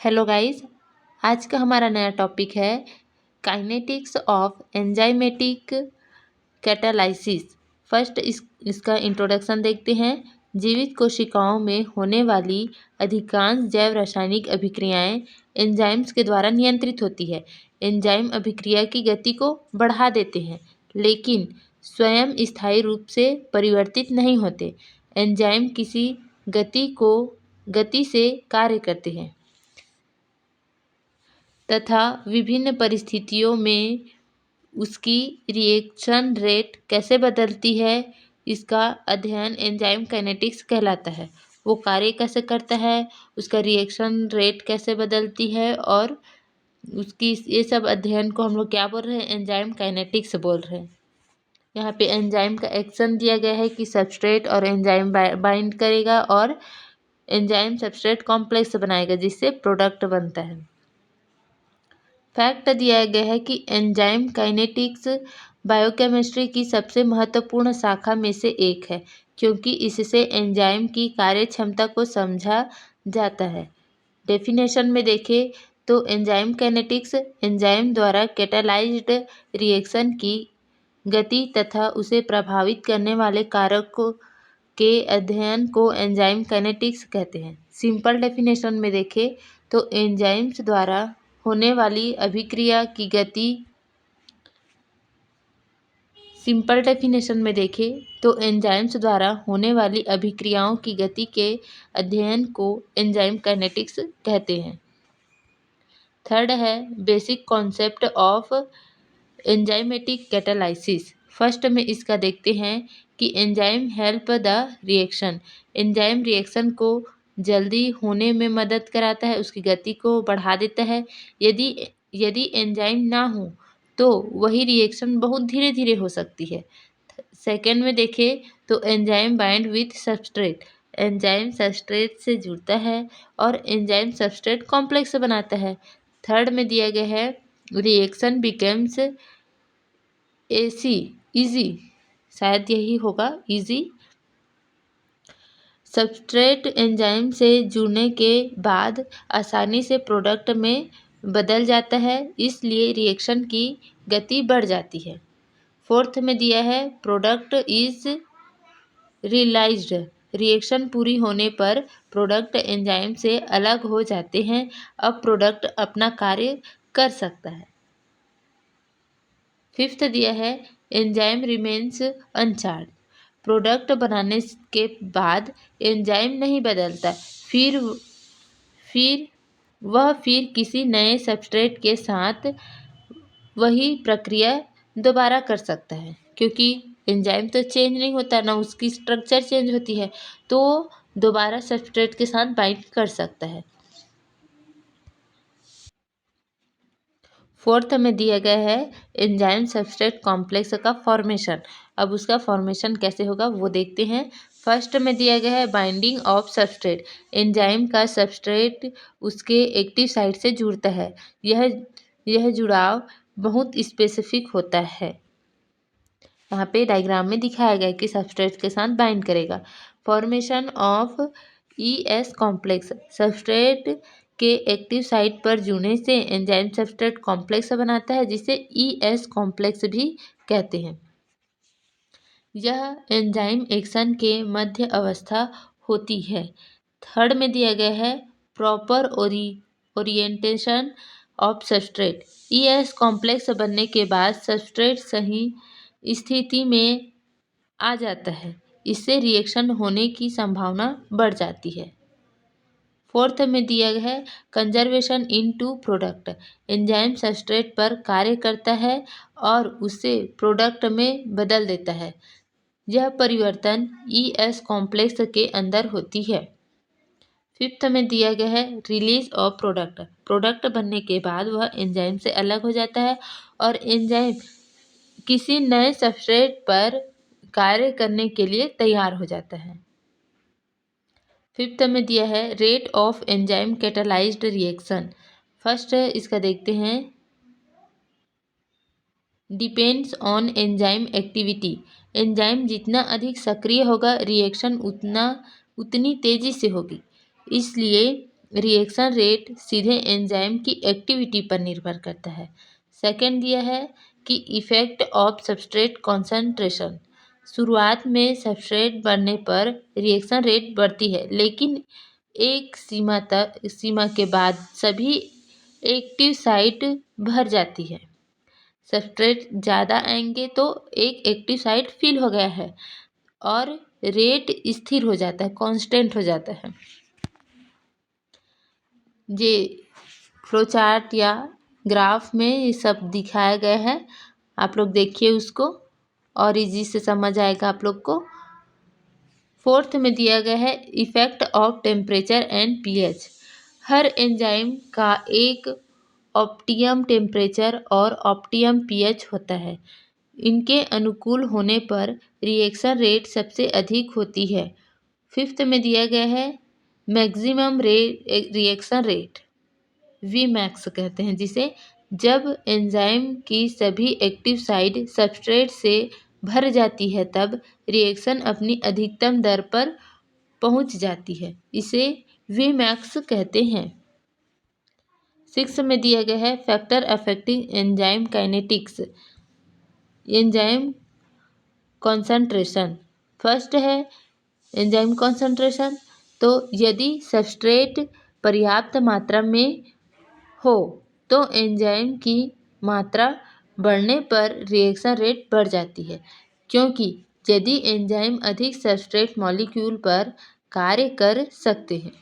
Hello guys. आज का हमारा नया टॉपिक है kinetics of enzymatic catalysis. First इसका इंट्रोडक्शन देखते हैं। जीवित कोशिकाओं में होने वाली अधिकांश जैव रासायनिक अभिक्रियाएं एंजाइम्स के द्वारा नियंत्रित होती है। एंजाइम अभिक्रिया की गति को बढ़ा देते हैं, लेकिन स्वयं स्थायी रूप से परिवर्तित नहीं होते। एंजाइम किसी गति से कार्य करते हैं तथा विभिन्न परिस्थितियों में उसकी रिएक्शन रेट कैसे बदलती है, इसका अध्ययन एंजाइम काइनेटिक्स कहलाता है। वो कार्य कैसे करता है, उसका रिएक्शन रेट कैसे बदलती है, और उसकी ये सब अध्ययन को हम लोग क्या बोल रहे हैं, एंजाइम काइनेटिक्स बोल रहे हैं। यहाँ पे एंजाइम का एक्शन दिया गया है कि सबस्ट्रेट और एंजाइम बाइंड करेगा और एंजाइम सबस्ट्रेट कॉम्प्लेक्स बनाएगा जिससे प्रोडक्ट बनता है। फैक्ट दिया गया है कि एंजाइम काइनेटिक्स बायोकेमिस्ट्री की सबसे महत्वपूर्ण शाखा में से एक है, क्योंकि इससे एंजाइम की कार्य क्षमता को समझा जाता है। डेफिनेशन में देखें तो एंजाइम काइनेटिक्स एंजाइम द्वारा कैटालाइज्ड रिएक्शन की गति तथा उसे प्रभावित करने वाले कारकों के अध्ययन को एंजाइम काइनेटिक्स कहते हैं। सिंपल डेफिनेशन में देखें तो एंजाइम्स द्वारा होने वाली अभिक्रिया की गति सिंपल डेफिनेशन में देखें तो एंजाइम्स द्वारा होने वाली अभिक्रियाओं की गति के अध्ययन को एंजाइम काइनेटिक्स कहते हैं। थर्ड है basic concept of enzymatic catalysis. First में इसका देखते हैं कि enzyme help the reaction. Enzyme reaction को जल्दी होने में मदद कराता है, उसकी गति को बढ़ा देता है। यदि एंजाइम ना हो तो वही रिएक्शन बहुत धीरे धीरे हो सकती है। सेकेंड में देखें तो enzyme bind with substrate. Enzyme substrate से जुड़ता है और एंजाइम सबस्ट्रेट कॉम्प्लेक्स बनाता है। थर्ड में दिया गया है रिएक्शन बिकम्स इजी, शायद यही होगा, इजी। सबस्ट्रेट एंजाइम से जुड़ने के बाद आसानी से प्रोडक्ट में बदल जाता है, इसलिए रिएक्शन की गति बढ़ जाती है। फोर्थ में दिया है प्रोडक्ट इज रियलाइज्ड। रिएक्शन पूरी होने पर प्रोडक्ट एंजाइम से अलग हो जाते हैं, अब प्रोडक्ट अपना कार्य कर सकता है। फिफ्थ दिया है एंजाइम रिमेन्स अनचार्ज। प्रोडक्ट बनाने के बाद एंजाइम नहीं बदलता, फिर किसी नए सबस्ट्रेट के साथ वही प्रक्रिया दोबारा कर सकता है, क्योंकि एंजाइम तो चेंज नहीं होता, ना उसकी स्ट्रक्चर चेंज होती है, तो दोबारा सबस्ट्रेट के साथ बाइंड कर सकता है। फोर्थ में दिया गया है एंजाइम सबस्ट्रेट कॉम्प्लेक्स का फॉर्मेशन। अब उसका फॉर्मेशन कैसे होगा वो देखते हैं। फर्स्ट में दिया गया है बाइंडिंग ऑफ सबस्ट्रेट। एंजाइम का सबस्ट्रेट उसके एक्टिव साइट से जुड़ता है। यह जुड़ाव बहुत स्पेसिफिक होता है। यहाँ पे डायग्राम में दिखाया गया है कि सबस्ट्रेट के साथ बाइंड करेगा। Formation of ES complex. Substrate के एक्टिव साइट पर जुड़ने से एंजाइम सबस्ट्रेट कॉम्प्लेक्स बनाता है, जिसे ES कॉम्प्लेक्स भी कहते हैं। यह एंजाइम एक्शन के मध्य अवस्था होती है। थर्ड में दिया गया है proper orientation of substrate. ES complex बनने के बाद सबस्ट्रेट सही स्थिति में आ जाता है, इससे रिएक्शन होने की संभावना बढ़ जाती है। फोर्थ में दिया गया है conservation into product. Enzyme substrate पर कार्य करता है और उसे प्रोडक्ट में बदल देता है। यह परिवर्तन ES कॉम्प्लेक्स के अंदर होती है। फिफ्थ में दिया गया है रिलीज ऑफ प्रोडक्ट। प्रोडक्ट बनने के बाद वह एंजाइम से अलग हो जाता है और एंजाइम किसी नए सबस्ट्रेट पर कार्य करने के लिए तैयार हो जाता है। फिफ्थ में दिया है rate of enzyme catalysed reaction. First इसका देखते हैं depends on enzyme activity. Enzyme जितना अधिक सक्रिय होगा रिएक्शन उतनी तेजी से होगी, इसलिए रिएक्शन रेट सीधे एंजाइम की एक्टिविटी पर निर्भर करता है। सेकंड दिया है कि इफेक्ट ऑफ सबस्ट्रेट कॉन्सेंट्रेशन। शुरुआत में सबस्ट्रेट बढ़ने पर रिएक्शन रेट बढ़ती है, लेकिन एक सीमा के बाद सभी एक्टिव साइट भर जाती है। सबस्ट्रेट ज़्यादा आएंगे तो एक एक्टिव साइट फिल हो गया है और रेट स्थिर हो जाता है, कांस्टेंट हो जाता है। ये फ्लोचार्ट या ग्राफ में ये सब दिखाया गया है, आप लोग देखिए उसको और इजी से समझ आएगा आप लोग को। फोर्थ में दिया गया है effect of temperature and pH. Her enzyme का एक ऑप्टिमम टेम्परेचर और ऑप्टिमम पीएच होता है। इनके अनुकूल होने पर रिएक्शन रेट सबसे अधिक होती है। फिफ्थ में दिया गया है maximum reaction rate, V max कहते हैं जिसे, जब एंजाइम की सभी एक्टिव साइट सबस्ट्रेट से भर जाती है तब रिएक्शन अपनी अधिकतम दर पर पहुंच जाती है, इसे वी मैक्स कहते हैं। सिक्स में दिया गया है factor affecting enzyme kinetics, enzyme concentration. First है एंजाइम कॉन्सेंट्रेशन, तो यदि सबस्ट्रेट पर्याप्त मात्रा में हो तो एंजाइम की मात्रा बढ़ने पर रिएक्शन रेट बढ़ जाती है, क्योंकि यदि एंजाइम अधिक सबस्ट्रेट मॉलिक्यूल पर कार्य कर सकते हैं।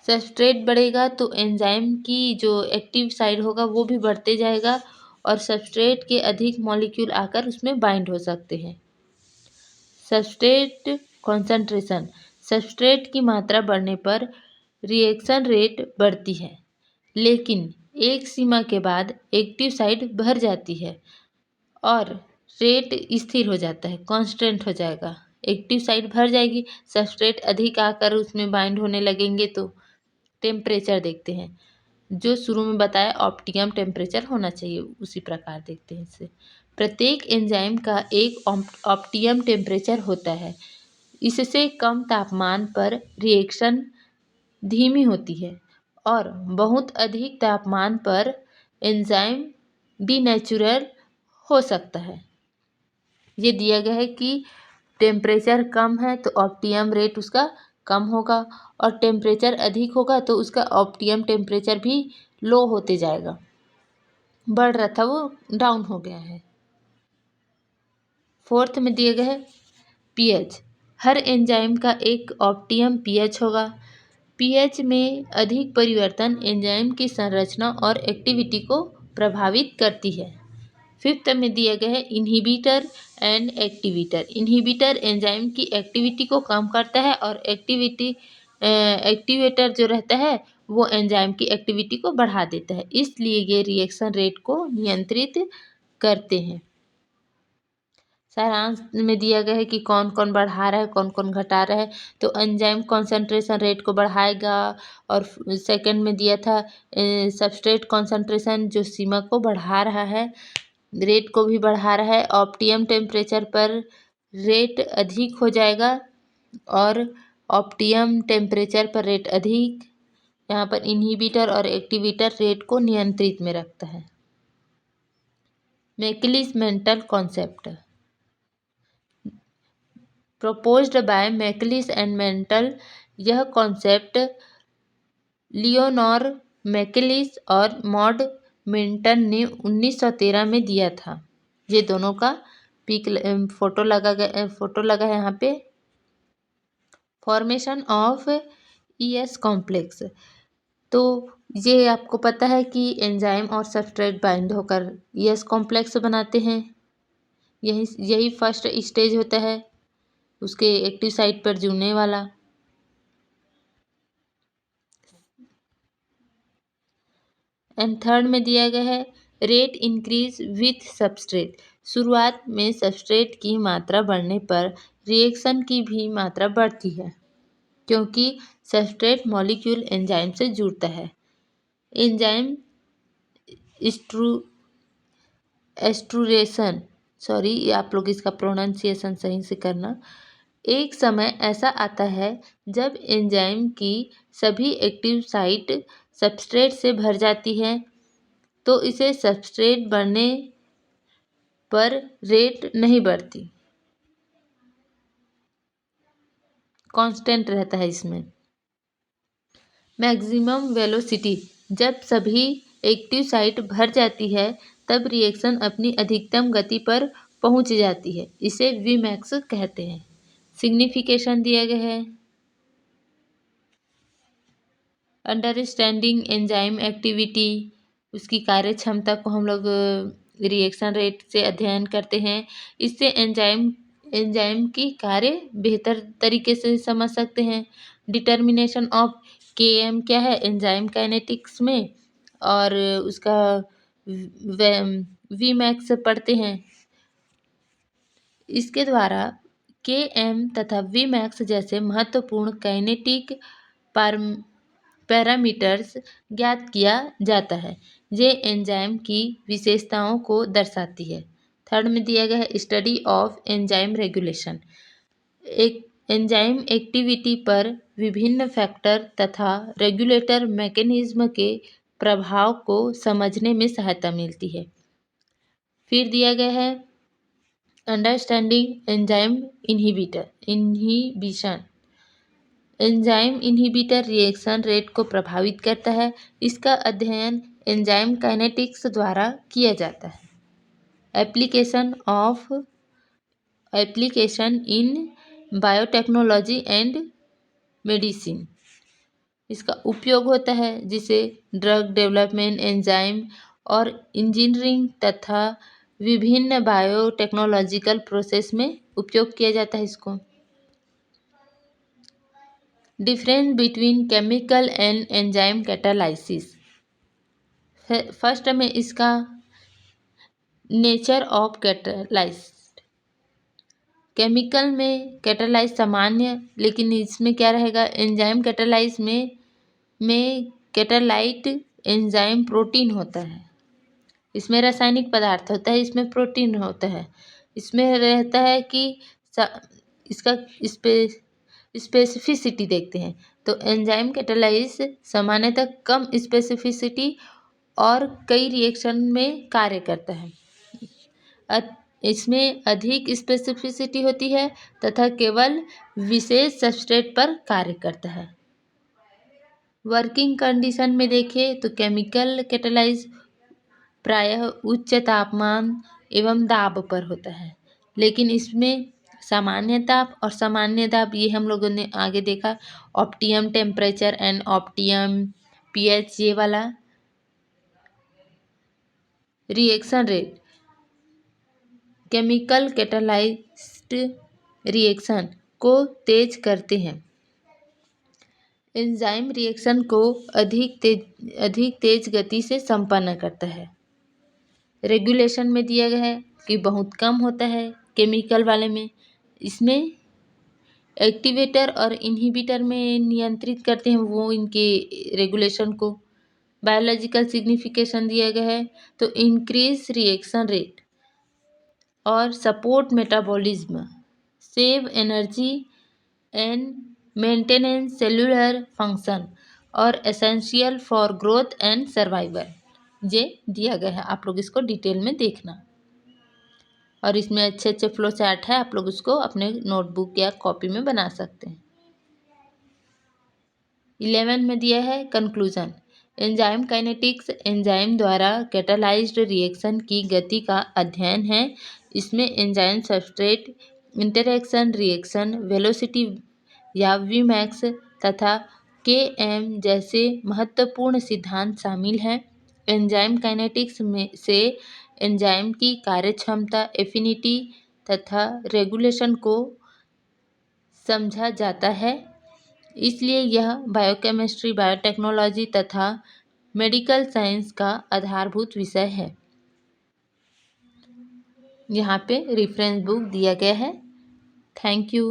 सबस्ट्रेट बढ़ेगा तो एंजाइम की जो एक्टिव साइड होगा वो भी बढ़ते जाएगा और सबस्ट्रेट के अधिक मॉलिक्यूल आकर उसमें बाइंड हो सकते हैं। सबस्ट्रेट कॉन्सेंट्रेशन, सबस्ट्रेट की मात्रा बढ़ने पर रिएक्शन रेट बढ़ती है, लेकिन एक सीमा के बाद एक्टिव साइट भर जाती है और रेट स्थिर हो जाता है, कांस्टेंट हो जाएगा। एक्टिव साइट भर जाएगी, सबस्ट्रेट अधिक आकर उसमें बाइंड होने लगेंगे तो टेम्परेचर देखते हैं, जो शुरू में बताया ऑप्टिमम टेम्परेचर होना चाहिए, उसी प्रकार देखते हैं इससे। प्रत्येक एंजाइम का एक ऑप्टिमम टेम्परेचर होता है, इससे कम तापमान पर रिएक्शन धीमी होती है और बहुत अधिक तापमान पर एंजाइम डीनेचुरल हो सकता है। ये दिया गया है कि टेम्परेचर कम है तो ऑप्टिमम रेट उसका कम होगा और टेम्परेचर अधिक होगा तो उसका ऑप्टिमम टेम्परेचर भी लो होते जाएगा, बढ़ रहा था वो डाउन हो गया है। फोर्थ में दिया गया है पीएच। हर एंजाइम का एक ऑप्टिमम पीएच होगा। पीएच में अधिक परिवर्तन एंजाइम की संरचना और एक्टिविटी को प्रभावित करती है। फिफ्थ में दिया गया है inhibitor and activator. Inhibitor enzyme की एक्टिविटी को कम करता है और एक्टिवेटर जो रहता है वो एंजाइम की एक्टिविटी को बढ़ा देता है, इसलिए ये रिएक्शन रेट को नियंत्रित करते हैं। सारांश में दिया गया है कि कौन कौन बढ़ा रहा है कौन कौन घटा रहा है, तो एंजाइम कॉन्सेंट्रेशन रेट को बढ़ाएगा और सेकंड में दिया था सबस्ट्रेट कॉन्सेंट्रेशन जो सीमा को बढ़ा रहा है, रेट को भी बढ़ा रहा है। ऑप्टिमम टेम्परेचर पर रेट अधिक हो जाएगा और ऑप्टिमम टेम्परेचर पर रेट अधिक, यहाँ पर इनहिबिटर और एक्टिवेटर रेट को नियंत्रित में रखता है। Michaelis Menten concept proposed by Michaelis and Menten. यह कॉन्सेप्ट लियोनॉर मैकलिस और मॉड मिंटन ने 1913 में दिया था। ये दोनों का फोटो लगा है यहाँ पे। फॉर्मेशन ऑफ ईएस कॉम्प्लेक्स, तो ये आपको पता है कि एंजाइम और सबस्ट्रेट बाइंड होकर ईएस कॉम्प्लेक्स बनाते हैं। यही फर्स्ट स्टेज होता है उसके एक्टिव साइट पर जुड़ने वाला। एंड थर्ड में दिया गया है रेट इंक्रीज विथ सबस्ट्रेट। शुरुआत में सबस्ट्रेट की मात्रा बढ़ने पर रिएक्शन की भी मात्रा बढ़ती है, क्योंकि सबस्ट्रेट मॉलिक्यूल एंजाइम से जुड़ता है। एंजाइम एस्ट्रूरेशन, सॉरी आप लोग इसका प्रोनाउंसिएशन सही से करना। एक समय ऐसा आता है जब एंजाइम की सभी एक्टिव साइट सबस्ट्रेट से भर जाती है, तो इसे सबस्ट्रेट बढ़ने पर रेट नहीं बढ़ती, कांस्टेंट रहता है इसमें। मैक्सिमम वेलोसिटी, जब सभी एक्टिव साइट भर जाती है तब रिएक्शन अपनी अधिकतम गति पर पहुंच जाती है, इसे Vmax कहते हैं। सिग्निफिकेशन दिया गया है। अंडरस्टैंडिंग एंजाइम एक्टिविटी, उसकी कार्य क्षमता को हम लोग रिएक्शन रेट से अध्ययन करते हैं। इससे एंजाइम की कार्य बेहतर तरीके से समझ सकते हैं। डिटर्मिनेशन ऑफ Km क्या है एंजाइम काइनेटिक्स में, और उसका Vmax पढ़ते हैं। इसके द्वारा Km तथा Vmax जैसे महत्वपूर्ण काइनेटिक पैरामीटर्स ज्ञात किया जाता है। ये एंजाइम की विशेषताओं को दर्शाती है। थर्ड में दिया गया है स्टडी ऑफ एंजाइम रेगुलेशन। एक एंजाइम एक्टिविटी पर विभिन्न फैक्टर तथा रेगुलेटर मैकेनिज्म के प्रभाव को समझने में सहायता मिलती है। फिर दिया गया है understanding enzyme inhibition. Enzyme inhibitor reaction rate को प्रभावित करता है। इसका अध्ययन एंजाइम काइनेटिक्स द्वारा किया जाता है। Application in biotechnology and medicine, इसका उपयोग होता है जिसे ड्रग डेवलपमेंट, एंजाइम और इंजीनियरिंग तथा विभिन्न बायोटेक्नोलॉजिकल प्रोसेस में उपयोग किया जाता है इसको। Difference between chemical and enzyme catalysis. First में इसका नेचर ऑफ कैटालाइसिस। केमिकल में कैटालाइज सामान्य, लेकिन इसमें क्या रहेगा एंजाइम कैटालाइज में कैटालाइट एंजाइम प्रोटीन होता है। इसमें रासायनिक पदार्थ होता है, इसमें प्रोटीन होता है। इसमें रहता है कि इसका स्पेसिफिसिटी देखते हैं तो एंजाइम कैटालाइज सामान्यतः कम स्पेसिफिसिटी और कई रिएक्शन में कार्य करता है। इसमें अधिक स्पेसिफिसिटी होती है तथा केवल विशेष सबस्ट्रेट पर कार्य करता है। वर्किंग कंडीशन में देखें तो केमिकल कैटालाइज प्रायः उच्च तापमान एवं दाब पर होता है, लेकिन इसमें सामान्य ताप और सामान्य दाब ये हम लोगों ने आगे देखा। Optimum temperature and optimum pH, ये वाला reaction rate. Chemical catalysed reaction को तेज करते हैं। एंजाइम रिएक्शन को अधिक तेज गति से संपन्न करता है। रेगुलेशन में दिया गया है कि बहुत कम होता है केमिकल वाले में। इसमें एक्टिवेटर और इनहिबिटर में नियंत्रित करते हैं वो इनके रेगुलेशन को। बायोलॉजिकल सिग्निफिकेशन दिया गया है तो इंक्रीज रिएक्शन रेट और support metabolism, save energy and maintenance cellular function और essential for growth and survival, ये दिया गया है। आप लोग इसको डिटेल में देखना। और इसमें अच्छे अच्छे फ्लो चार्ट है, आप लोग उसको अपने नोटबुक या कॉपी में बना सकते हैं। 11 में दिया है कंक्लूजन। एंजाइम काइनेटिक्स एंजाइम द्वारा कैटालाइज्ड रिएक्शन की गति का अध्ययन है। इसमें enzyme substrate interaction, reaction velocity या Vmax तथा Km जैसे महत्वपूर्ण सिद्धांत शामिल हैं। एंजाइम काइनेटिक्स में से एंजाइम की कार्यक्षमता, एफिनिटी तथा रेगुलेशन को समझा जाता है। इसलिए यह बायोकेमिस्ट्री, बायोटेक्नोलॉजी तथा मेडिकल साइंस का आधारभूत विषय है। यहाँ पे रेफरेंस बुक दिया गया है। Thank you.